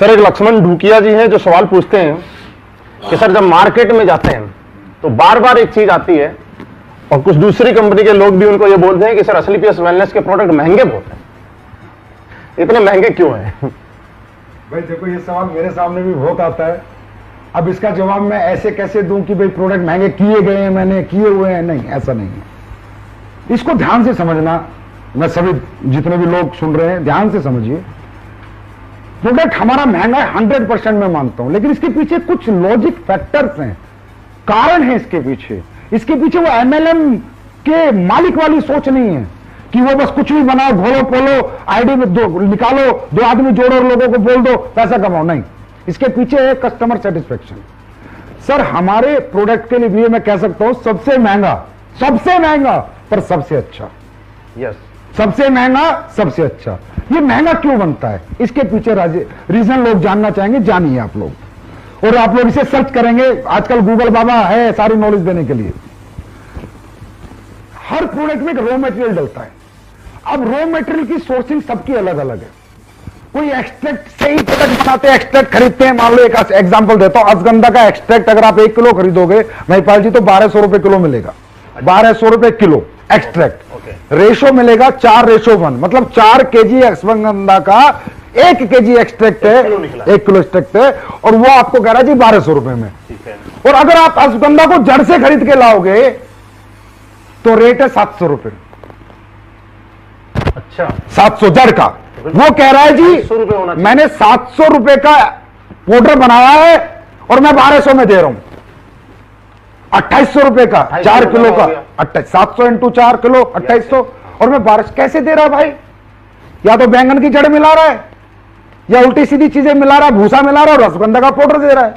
Sir, एक लक्ष्मण ढूकिया जी हैं जो सवाल पूछते हैं कि सर जब मार्केट में जाते हैं तो बार बार एक चीज आती है और कुछ दूसरी कंपनी के लोग भी उनको ये बोलते हैं कि सर असलीपीएस वेलनेस के प्रोडक्ट महंगे बहुत हैं, इतने महंगे क्यों हैं? भाई देखो, ये सवाल मेरे सामने भी बहुत आता है। अब इसका जवाब मैं ऐसे कैसे दूं कि भाई प्रोडक्ट महंगे किए गए हैं, मैंने किए हुए हैं? नहीं, ऐसा नहीं है। इसको ध्यान से समझना, मैं सभी जितने भी लोग सुन रहे हैं ध्यान से समझिए। प्रोडक्ट हमारा महंगा है 100% मैं मानता हूं, लेकिन इसके पीछे कुछ लॉजिक फैक्टर्स हैं, कारण है इसके पीछे। इसके पीछे वो एमएलएम के मालिक वाली सोच नहीं है कि वो बस कुछ भी बनाओ, घोलो पोलो, आईडी में दो निकालो, 2 आदमी जोड़ो और लोगों को बोल दो पैसा कमाओ। नहीं, इसके पीछे है कस्टमर सेटिस्फेक्शन। सर हमारे प्रोडक्ट के लिए मैं कह सकता हूं सबसे महंगा पर सबसे अच्छा। यस, सबसे महंगा सबसे अच्छा। ये महंगा क्यों बनता है, इसके पीछे रीजन लोग जानना चाहेंगे, जानिए आप लोग। और आप लोग इसे सर्च करेंगे, आजकल गूगल बाबा है सारी नॉलेज देने के लिए। हर प्रोडक्ट में एक रॉ मटेरियल डलता है। अब रॉ मटेरियल की सोर्सिंग सबकी अलग अलग है। कोई एक्सट्रैक्ट से ही प्रोडक्ट बनाते हैं, एक्सट्रैक्ट खरीदते हैं। मान लो एक एग्जांपल देता हूं, अश्वगंधा का एक्सट्रैक्ट अगर आप 1 किलो खरीदोगे महिपाल जी तो 1200 रुपए किलो मिलेगा। 1200 रुपए किलो एक्सट्रैक्ट। रेशो मिलेगा 4:1, मतलब 4 केजी अश्वगंधा का 1 केजी एक्सट्रैक्ट है, 1 किलो एक्सट्रैक्ट है, और वो आपको कह रहा है जी 1200 रुपए में। और अगर आप अश्वगंधा को जड़ से खरीद के लाओगे तो रेट है 700 रुपए। अच्छा, 700 जड़ का। वो कह रहा है जी मैंने 700 रुपए का पाउडर बनाया है और मैं 1200 में दे रहा हूं। 2800 रुपए का 4 किलो का, 700 × 4 किलो 2800, और मैं 1200 कैसे दे रहा है भाई? या तो बैंगन की जड़ मिला रहा है, या उल्टी सीधी चीजें मिला रहा है, भूसा मिला रहा है, और अश्वगंधा का पाउडर दे रहा है।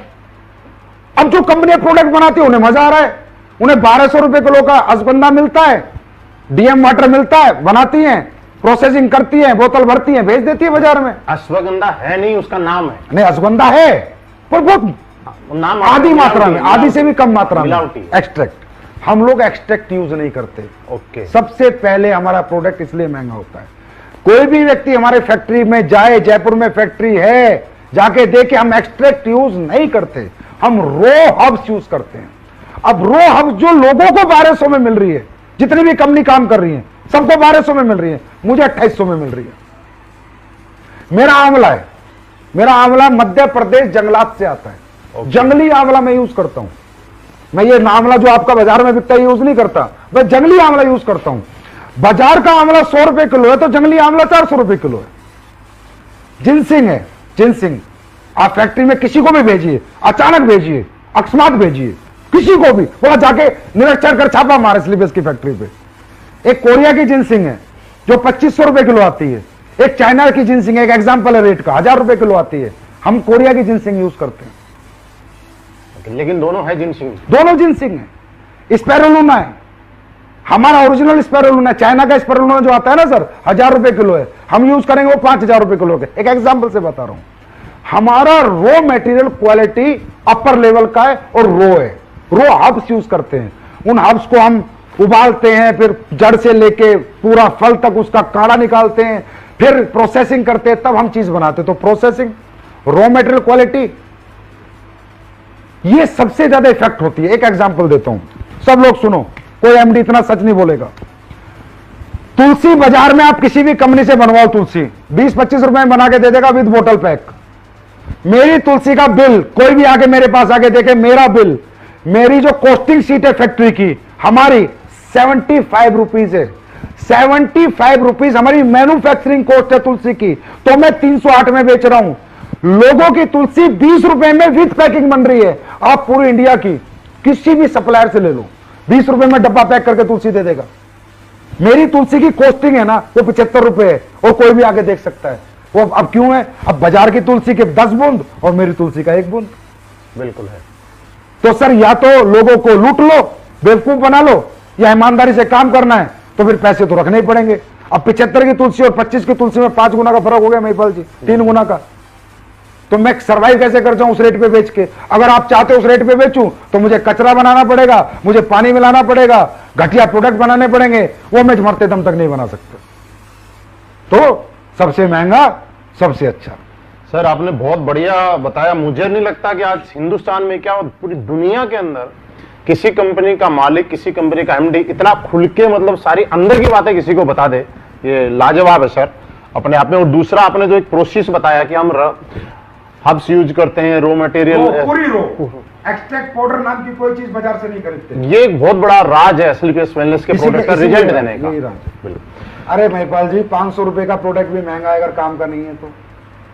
अब जो कंपनी प्रोडक्ट बनाती है उन्हें मजा आ रहा है, उन्हें 1200 रुपए किलो का अश्वगंधा मिलता है, डीएम वाटर मिलता है, बनाती है, प्रोसेसिंग करती है, बोतल भरती है, भेज देती है बाजार में। अश्वगंधा है नहीं, उसका नाम है। नहीं, अश्वगंधा है पर बहुत नाम आधी मात्रा में, आधी से भी कम मात्रा में मिलावटी एक्सट्रैक्ट। हम लोग एक्सट्रैक्ट यूज नहीं करते। ओके। सबसे पहले हमारा प्रोडक्ट इसलिए महंगा होता है। कोई भी व्यक्ति हमारे फैक्ट्री में जाए, जयपुर में फैक्ट्री है, जाके देखे, हम एक्सट्रैक्ट यूज नहीं करते, हम रॉ हर्ब्स यूज करते हैं। अब रॉ हर्ब्स जो लोगों को 1200 में मिल रही है, जितनी भी कंपनी काम कर रही है सबको 1200 में मिल रही है, मुझे 2800 में मिल रही है। मेरा आंवला है, मेरा आंवला मध्य प्रदेश जंगलात से आता है। जंगली आंवला मैं यूज करता हूं। मैं ये आंवला जो आपका बाजार में बिकता है यूज नहीं करता, मैं जंगली आंवला यूज करता हूं। बाजार का आंवला 100 रुपए किलो है तो जंगली आंवला 400 रुपए किलो है। जिनसिंग है, जिनसिंग आप फैक्ट्री में किसी को भी भेजिए, अचानक भेजिए, अकस्मात भेजिए, किसी को भी बोला जाके निरीक्षण कर छापा मारे स्लीपेस की फैक्ट्री पे। एक कोरिया की जिनसिंग है जो 2500 रुपए किलो आती है, एक चाइना की जिनसिंग है, एक एग्जाम्पल है रेट का, 1000 रुपए किलो आती है। हम कोरिया की जिनसिंग यूज करते हैं, लेकिन दोनों है जिनसिंग, दोनों जिनसिंग है। स्पेरुलिना है, हमारा ओरिजिनल स्पेरुलिना, चाइना का स्पेरुलिना जो आता है ना सर 1000 रुपए किलो है, हम यूज करेंगे वो 5000 रुपए किलो के। एक एग्जांपल से बता रहा हूं, हमारा raw material quality upper level का है और रॉ है, रॉ हर्ब्स यूज करते हैं। उन हर्ब्स को हम उबालते हैं, फिर जड़ से लेके पूरा फल तक उसका काढ़ा निकालते हैं, फिर प्रोसेसिंग करते हैं, तब हम चीज बनाते हैं। तो प्रोसेसिंग, रॉ मटेरियल क्वालिटी, ये सबसे ज्यादा इफेक्ट होती है। एक एग्जांपल देता हूं, सब लोग सुनो, कोई एमडी इतना सच नहीं बोलेगा। तुलसी बाजार में आप किसी भी कंपनी से बनवाओ, तुलसी 20-25 रुपए में बना के दे देगा विद बोतल पैक। मेरी तुलसी का बिल, कोई भी आके मेरे पास आके देखे, मेरा बिल, मेरी जो कॉस्टिंग शीट है फैक्ट्री की, हमारी 75 रुपीज है। 75 रुपीज हमारी मैन्युफैक्चरिंग कॉस्ट है तुलसी की, तो मैं 308 में बेच रहा हूं। लोगों की तुलसी 20 रुपए में विद पैकिंग बन रही है। आप पूरी इंडिया की किसी भी सप्लायर से ले लो, 20 रुपए में डब्बा पैक करके तुलसी दे देगा। मेरी तुलसी की कॉस्टिंग है ना वो 75 रुपए है, और कोई भी आगे देख सकता है वो। अब क्यों है? अब बाजार की तुलसी के 10 बूंद और मेरी तुलसी का 1 बूंद। बिल्कुल है। तो सर या तो लोगों को लूट लो, बेवकूफ बना लो, या ईमानदारी से काम करना है तो फिर पैसे तो रखने ही पड़ेंगे। अब 75 की तुलसी और 25 की तुलसी में 5 गुना का फर्क हो गया महिपाल जी, 3 गुना का। तो मैं सर्वाइव कैसे कर जाऊं उस रेट पे बेच के? अगर आप चाहते हो उस रेट पे बेचूं तो मुझे कचरा बनाना पड़ेगा, मुझे पानी मिलाना पड़ेगा, घटिया प्रोडक्ट बनाने पड़ेंगे, वो मैं मरते दम तक नहीं बना सकता। तो सबसे महंगा सबसे अच्छा। सर आपने बहुत बढ़िया बताया। मुझे नहीं लगता कि आज हिंदुस्तान में क्या पूरी दुनिया के अंदर किसी कंपनी का मालिक, किसी कंपनी का एमडी इतना खुल के मतलब सारी अंदर की बातें किसी को बता दे, ये लाजवाब है सर अपने आप में। और दूसरा आपने जो एक प्रोसेस बताया कि हम हब्स यूज करते हैं, रॉ मटेरियल, पूरी रो एक्सट्रैक्ट पाउडर नाम की कोई चीज बाजार से नहीं खरीदते। ये एक बहुत बड़ा राज है SLPS वेलनेस के प्रोडक्ट का रिजल्ट देने का। बिल्कुल। अरे महिपाल जी 500 रुपए का प्रोडक्ट भी महंगा है अगर काम का नहीं है तो।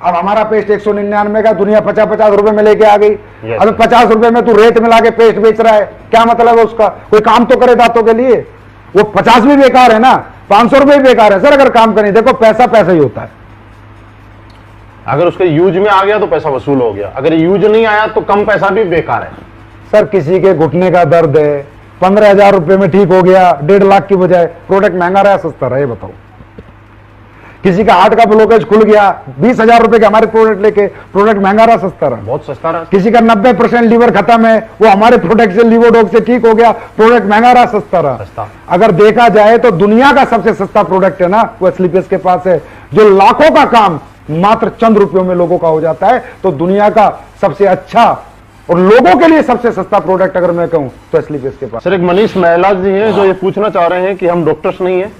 अब हमारा पेस्ट 199 का दुनिया 50-50 रुपए में लेके आ गई। अब 50 रुपए में तू रेत मिला के पेस्ट बेच रहा है, क्या मतलब है उसका? कोई काम तो करे दांतों के लिए। वो 50 भी बेकार है ना, 500 रुपए भी बेकार है सर अगर काम करें। देखो पैसा पैसा ही होता है। अगर उसके यूज में आ गया तो पैसा वसूल हो गया, अगर यूज नहीं आया तो कम पैसा भी बेकार है। सर किसी के घुटने का दर्द है 15,000 रुपए में ठीक हो गया, 1.5 लाख की बजाय, प्रोडक्ट महंगा रहा सस्ता रहा, ये बताओ। किसी का हार्ट का ब्लॉकेज खुल गया 20,000 रुपए के हमारे प्रोडक्ट लेके, प्रोडक्ट महंगा रहा सस्ता रहा, बहुत सस्ता रहा। किसी का 90% लीवर खत्म है, वो हमारे प्रोडक्ट से लीवोडॉग से ठीक हो गया, प्रोडक्ट महंगा रहा सस्ता रहा। सस्ता। अगर देखा जाए तो दुनिया का सबसे सस्ता प्रोडक्ट है ना वो SLPS के पास है, जो लाखों का काम मात्र चंद रुपयों में लोगों का हो जाता है। तो दुनिया का सबसे अच्छा और लोगों के लिए सबसे सस्ता प्रोडक्ट अगर मैं कहूं तो SLPS के पास। सर एक मनीष महिला जी हैं जो ये पूछना चाह रहे हैं कि हम डॉक्टर्स नहीं है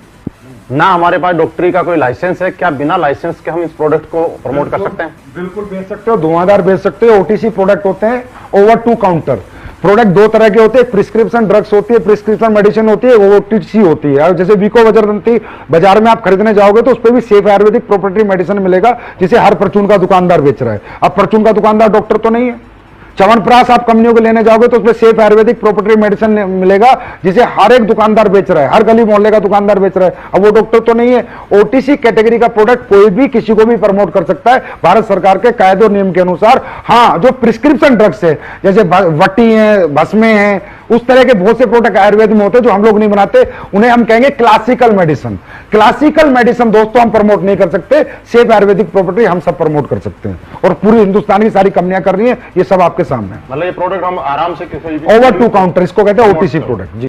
ना, हमारे पास डॉक्टरी का कोई लाइसेंस है, क्या बिना लाइसेंस के हम इस प्रोडक्ट को प्रमोट कर सकते हैं? बिल्कुल बेच सकते हो, धुआंधार बेच सकते हो। OTC प्रोडक्ट होते हैं, ओवर टू काउंटर प्रोडक्ट। दो तरह के होते हैं, प्रिस्क्रिप्शन ड्रग्स होती है, प्रिस्क्रिप्शन मेडिसिन होती है, OTC होती है। जैसे विको वज्रदंती बाजार में आप खरीदने जाओगे तो उस पर भी सेफ आयुर्वेदिक प्रोप्राइटरी मेडिसिन मिलेगा, जिसे हर परचून का दुकानदार बेच रहा है। अब परचून का दुकानदार डॉक्टर तो नहीं है। च्यवनप्राश आप कंपनियों को लेने जाओगे तो उसमें सेफ आयुर्वेदिक प्रोप्राइटरी मेडिसिन मिलेगा, जिसे हर एक दुकानदार बेच रहा है, हर गली मोहल्ले का दुकानदार बेच रहा है। अब वो डॉक्टर तो नहीं है। OTC कैटेगरी का प्रोडक्ट कोई भी किसी को भी प्रमोट कर सकता है भारत सरकार के कायदे और नियम के अनुसार। हाँ, जो प्रिस्क्रिप्शन ड्रग्स है जैसे वटी है, भस्मे हैं, उस तरह के बहुत से प्रोडक्ट आयुर्वेद में होते हैं जो हम लोग नहीं बनाते, उन्हें हम कहेंगे क्लासिकल मेडिसिन। क्लासिकल मेडिसिन दोस्तों हम प्रमोट नहीं कर सकते, सेफ आयुर्वेदिक प्रॉपर्टी हम सब प्रमोट कर सकते हैं और पूरी हिंदुस्तान की सारी कंपनियां कर रही हैं। ये सब आपके सामने, मतलब ये प्रोडक्ट हम आराम से ओवर टू काउंटर इसको कहते हैं OTC प्रोडक्ट जी।